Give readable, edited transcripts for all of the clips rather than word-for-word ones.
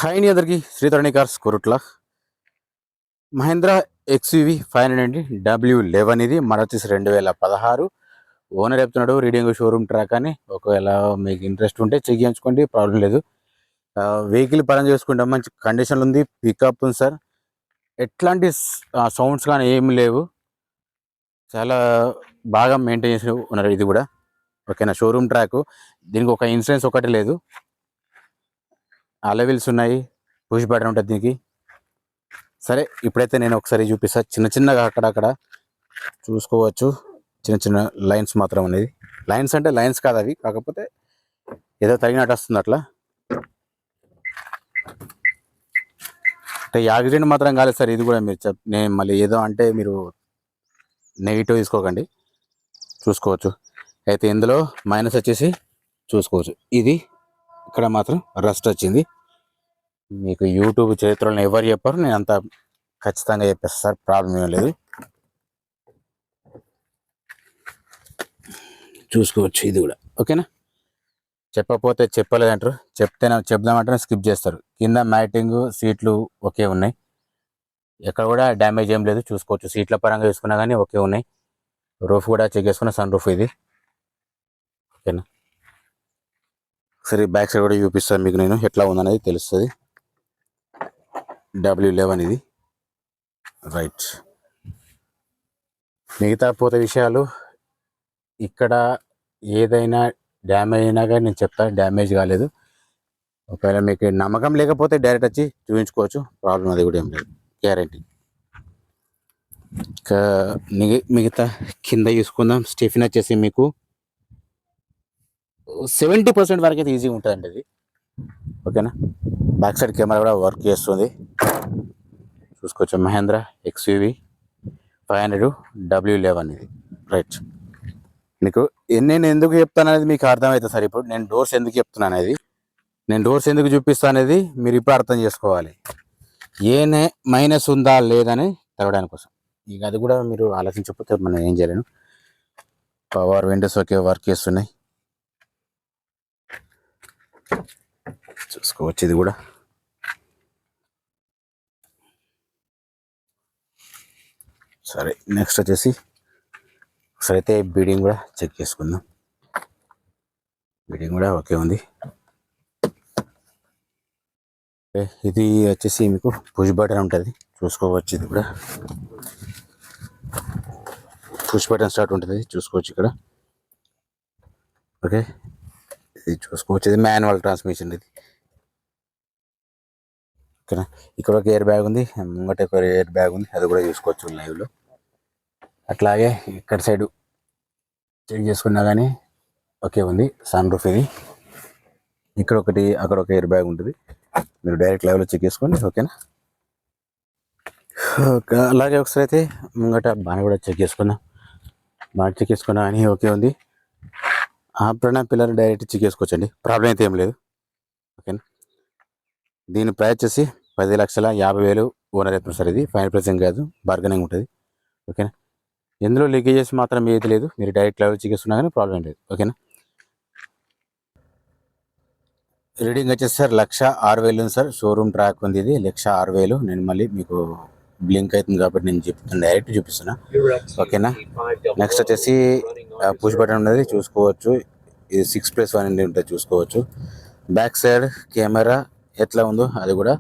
Hi అండి అందరికి Sridharani cars Korutla Mahindra XUV 500 అండి W11 ఇది మన వచ్చేసి 2016 ఓనర్ చెప్తున్నాడు రీడింగ్ షోరూమ్ ట్రాక్ అని. ఒకవేళ మీకు ఇంట్రెస్ట్ ఉంటే చెక్ చేయించుకోండి, ప్రాబ్లం లేదు. వెహికల్ పరంగా చూసుకుంటే మంచి కండిషన్లో ఉంది, పికప్ ఉంది సార్. ఎట్లాంటి సౌండ్స్ కానీ ఏమి లేవు, చాలా బాగా మెయింటైన్ చేసి ఉన్నారు. ఇది కూడా ఓకేనా, షోరూమ్ ట్రాక్. దీనికి ఒక ఇన్సూరెన్స్ ఒకటి లేదు, అలవిల్స్ ఉన్నాయి, పుష్ బటన్ ఉంటుంది దీనికి. సరే ఇప్పుడైతే నేను ఒకసారి చూపిస్తా. చిన్న చిన్నగా అక్కడక్కడ చూసుకోవచ్చు, చిన్న చిన్న లైన్స్ మాత్రం అనేది. లైన్స్ అంటే లైన్స్ కాదు అవి, కాకపోతే ఏదో తగినట్టు వస్తుంది అట్లా. అంటే యాక్సిడెంట్ మాత్రం కాలేదు సార్. ఇది కూడా మీరు నేను మళ్ళీ ఏదో అంటే మీరు నెగిటివ్ తీసుకోకండి. చూసుకోవచ్చు అయితే ఇందులో మైనస్ వచ్చేసి చూసుకోవచ్చు, ఇది ఇక్కడ మాత్రం రస్ట్ వచ్చింది. మీకు యూట్యూబ్ చరిత్రలో ఎవరు చెప్పారు, నేను అంత ఖచ్చితంగా చెప్పేస్తాను సార్, ప్రాబ్లం ఏం లేదు. చూసుకోవచ్చు ఇది కూడా ఓకేనా. చెప్పకపోతే చెప్పలేదంటారు, చెప్దామంటే స్కిప్ చేస్తారు. కింద మ్యాటింగ్ సీట్లు ఒకే ఉన్నాయి, ఎక్కడ కూడా డ్యామేజ్ ఏం లేదు. చూసుకోవచ్చు సీట్ల పరంగా చూసుకున్నా కానీ ఒకే ఉన్నాయి. రూఫ్ కూడా చెక్ చేసుకున్న, సన్ రూఫ్ ఇది ఓకేనా. సరే బ్యాక్ సైడ్ కూడా చూపిస్తాను మీకు, నేను ఎట్లా ఉందనేది తెలుస్తుంది. W11 ఇది రైట్. మిగతా పోతే విషయాలు ఇక్కడ ఏదైనా డ్యామేజ్ అయినా కానీ నేను చెప్తా, డ్యామేజ్ కాలేదు. ఒకవేళ మీకు నమ్మకం లేకపోతే డైరెక్ట్ వచ్చి చూపించుకోవచ్చు, ప్రాబ్లం అది కూడా ఏం లేదు, గ్యారంటీ. ఇంకా మిగతా కింద చూసుకుందాం. స్టెఫిన్ వచ్చేసి మీకు 70% వరకు అయితే ఈజీగా ఉంటుందండి ఇది ఓకేనా. బ్యాక్ సైడ్ కెమెరా కూడా వర్క్ చేస్తుంది, చూసుకోవచ్చు. మహేంద్ర ఎక్స్యూవి 500 W11 ఇది రైట్. మీకు నేను ఎందుకు చెప్తాను అనేది మీకు అర్థమవుతుంది సార్. ఇప్పుడు నేను డోర్స్ ఎందుకు చెప్తున్నాను అనేది, నేను డోర్స్ ఎందుకు చూపిస్తాను అనేది మీరు ఇప్పుడు అర్థం చేసుకోవాలి. ఏనే మైనస్ ఉందా లేదని తెలవడానికి కోసం. ఇక అది కూడా మీరు ఆలోచించకపోతే మనం ఏం చేయలేను. పవర్ విండోస్ ఓకే వర్క్ చేస్తున్నాయి, చూసుకోవచ్చు. ఇది కూడా సరే. నెక్స్ట్ వచ్చేసి ఒకసారి అయితే బీడింగ్ కూడా చెక్ చేసుకుందాం. బీడింగ్ కూడా ఓకే ఉంది. ఇది వచ్చేసి మీకు పుష్ బటన్ ఉంటుంది, చూసుకోవచ్చు. ఇది కూడా పుష్ బటన్ స్టార్ట్ ఉంటుంది, చూసుకోవచ్చు ఇక్కడ ఓకే. ఇది చూసుకోవచ్చు, ఇది మాన్యువల్ ట్రాన్స్మిషన్ ఇది ఓకేనా. ఇక్కడ ఒక ఎయిర్ బ్యాగ్ ఉంది, ముంగట ఒక ఎయిర్ బ్యాగ్ ఉంది, అది కూడా చూసుకోవచ్చు లైవ్లో. అట్లాగే ఇక్కడ సైడు చెక్ చేసుకున్నా కానీ ఓకే ఉంది. సన్ రూఫ్ ఇది, ఇక్కడ ఒకటి అక్కడ ఒక ఎయిర్ బ్యాగ్ ఉంటుంది, మీరు డైరెక్ట్ లైవ్లో చెక్ చేసుకోండి ఓకేనా. అలాగే ఒకసారి అయితే ముంగట బాగా కూడా చెక్ చేసుకుందాం. బాగా చెక్ చేసుకున్నా కానీ ఓకే ఉంది. ఆపరణ పిల్లలు డైరెక్ట్ చెక్ చేసుకోవచ్చండి, ప్రాబ్లం అయితే ఏం లేదు ఓకేనా. దీని ప్రైస్ వచ్చేసి 10,50,000 ఓనర్ అవుతుంది సార్. ఇది 5% కాదు, బార్గెనింగ్ ఉంటుంది ఓకేనా. ఎందులో లీకేజెస్ మాత్రం ఏది లేదు, మీరు డైరెక్ట్ లెవెల్ చెక్ చేసుకున్నా కానీ ప్రాబ్లం లేదు ఓకేనా. రీడింగ్ వచ్చేసి సార్ 1,06,000 ఉంది సార్. షోరూమ్ ట్రాక్ ఉంది, ఇది 1,06,000. నేను మళ్ళీ మీకు బ్లింక్ అవుతుంది కాబట్టి నేను చెప్తాను, డైరెక్ట్ చూపిస్తున్నా ఓకేనా. నెక్స్ట్ వచ్చేసి పుష్ బటన్ ఉన్నది, చూసుకోవచ్చు. ఇది 6+1 ఉంటుంది, చూసుకోవచ్చు. బ్యాక్ సైడ్ కెమెరా ఎట్లా ఉందో అది కూడా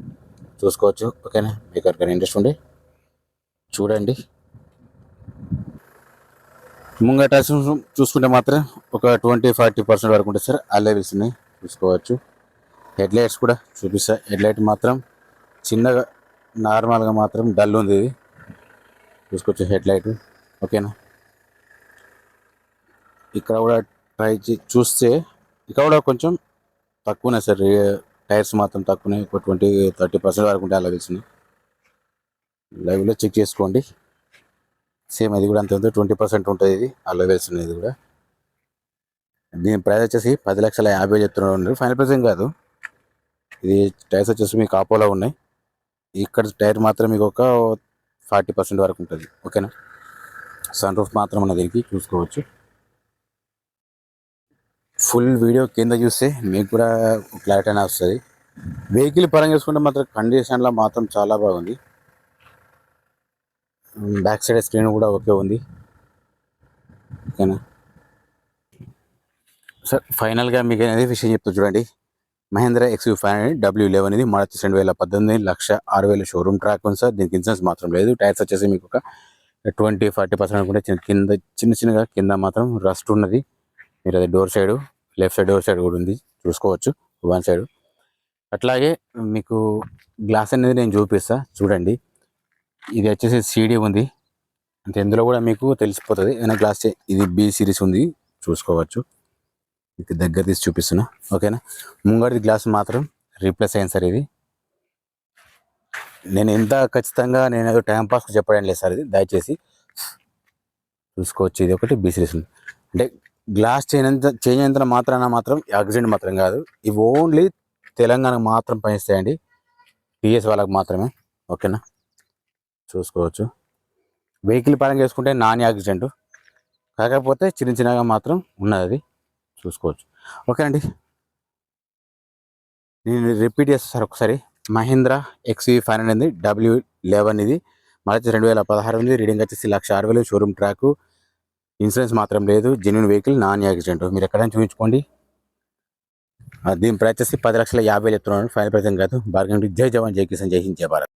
చూసుకోవచ్చు ఓకేనా. మీకు ఎవరికైనా ఇంట్రెస్ట్ ఉండి చూడండి. ముంగట చూసుకుంటే మాత్రం ఒక 20-40% వరకు ఉంటుంది సార్. అలెవిల్స్ ఉన్నాయి, చూసుకోవచ్చు. హెడ్ లైట్స్ కూడా చూపిస్తా. హెడ్ లైట్ మాత్రం చిన్నగా నార్మల్గా మాత్రం డల్ ఉంది, ఇది చూసుకోవచ్చు హెడ్ లైట్ ఓకేనా. ఇక్కడ కూడా ట్రై చూస్తే ఇక్కడ కూడా కొంచెం తక్కువనే సార్. టైర్స్ మాత్రం తక్కువనే, ఒక 20-30% వరకు ఉంటాయి అలెవిల్స్. లైవ్లో చెక్ చేసుకోండి. సేమ్ అది కూడా అంతే ఉంది, 20% ఉంటుంది ఇది అలెవిల్స్ అనేది కూడా. దీని ప్రైస్ వచ్చేసి 10,50,000 చెప్తున్నాడు, 5% కాదు. ఇది టైర్స్ వచ్చేసి మీకు ఆపోలో ఉన్నాయి. ఇక్కడ టైర్ మాత్రం మీకు ఒక 40% వరకు ఉంటుంది ఓకేనా. సన్ రూఫ్ మాత్రం ఉన్న దీనికి చూసుకోవచ్చు. ఫుల్ వీడియో కింద చూస్తే మీకు కూడా క్లారిటీ అనేది వస్తుంది. వెహికల్ పరంగా చూసుకుంటే మాత్రం కండిషన్లో మాత్రం చాలా బాగుంది. బ్యాక్ సైడ్ స్క్రీన్ కూడా ఓకే ఉంది. ఓకేనా సార్, ఫైనల్గా మీకు అనేది విషయం చెప్తూ చూడండి. మహేంద్ర XUV500 W11 ఇది మార్చి 2018, 1,06,000 షోరూమ్ ట్రాక్ ఉంది సార్. దీనికి ఇన్సూరెన్స్ మాత్రం లేదు. టైర్స్ వచ్చేసి మీకు ఒక 20-40% అనుకుంటే కింద చిన్నగా కింద మాత్రం రస్ట్ ఉన్నది. మీరు అది door side, left side door side కూడా ఉంది, చూసుకోవచ్చు వన్ సైడ్. అట్లాగే మీకు గ్లాస్ అనేది నేను చూపిస్తా చూడండి. ఇది వచ్చేసి CD ఉంది అంటే ఇందులో కూడా మీకు తెలిసిపోతుంది. ఏదైనా గ్లాస్ ఇది B సిరీస్ ఉంది, చూసుకోవచ్చు. మీకు దగ్గర తీసి చూపిస్తున్నా. ఓకేనా, ముంగడిది గ్లాస్ మాత్రం రీప్లేస్ అయింది సార్. ఇది నేను ఎంత ఖచ్చితంగా నేను ఏదో టైంపాస్కి చెప్పడం లేదు సార్. ఇది దయచేసి చూసుకోవచ్చు. ఇది ఒకటి B సిరీస్ ఉంది. అంటే గ్లాస్ చేంజ్ అయినంత మాత్రం యాక్సిడెంట్ మాత్రం కాదు. ఇవి ఓన్లీ తెలంగాణకు మాత్రం పనిస్తాయండి, TS వాళ్ళకి మాత్రమే. ఓకేనా, చూసుకోవచ్చు. వెహికల్ పరంగా చేసుకుంటే నాన్ యాక్సిడెంట్, కాకపోతే చిన్నగా మాత్రం ఉన్నది, అది చూసుకోవచ్చు. ఓకే అండి, నేను రిపీట్ చేస్తాను సార్ ఒకసారి. మహీంద్రా XUV500 W11 ఇది మార్చి 2016 ఉంది. రీడింగ్ వచ్చేసి 1,06,000 షోరూమ్ ట్రాక్. ఇన్సూరెన్స్ మాత్రం లేదు. Genuine vehicle, non accident. మీరు ఎక్కడైనా చూపించుకోండి. దీని ప్రైస్ వచ్చేసి 10,50,000 చెప్తున్నాను. ఫైనల్ ప్రైస్ కాదు. బార్గెన్. జై జవాన్, జై కిసాన్, జై హింద్, జై భారత్.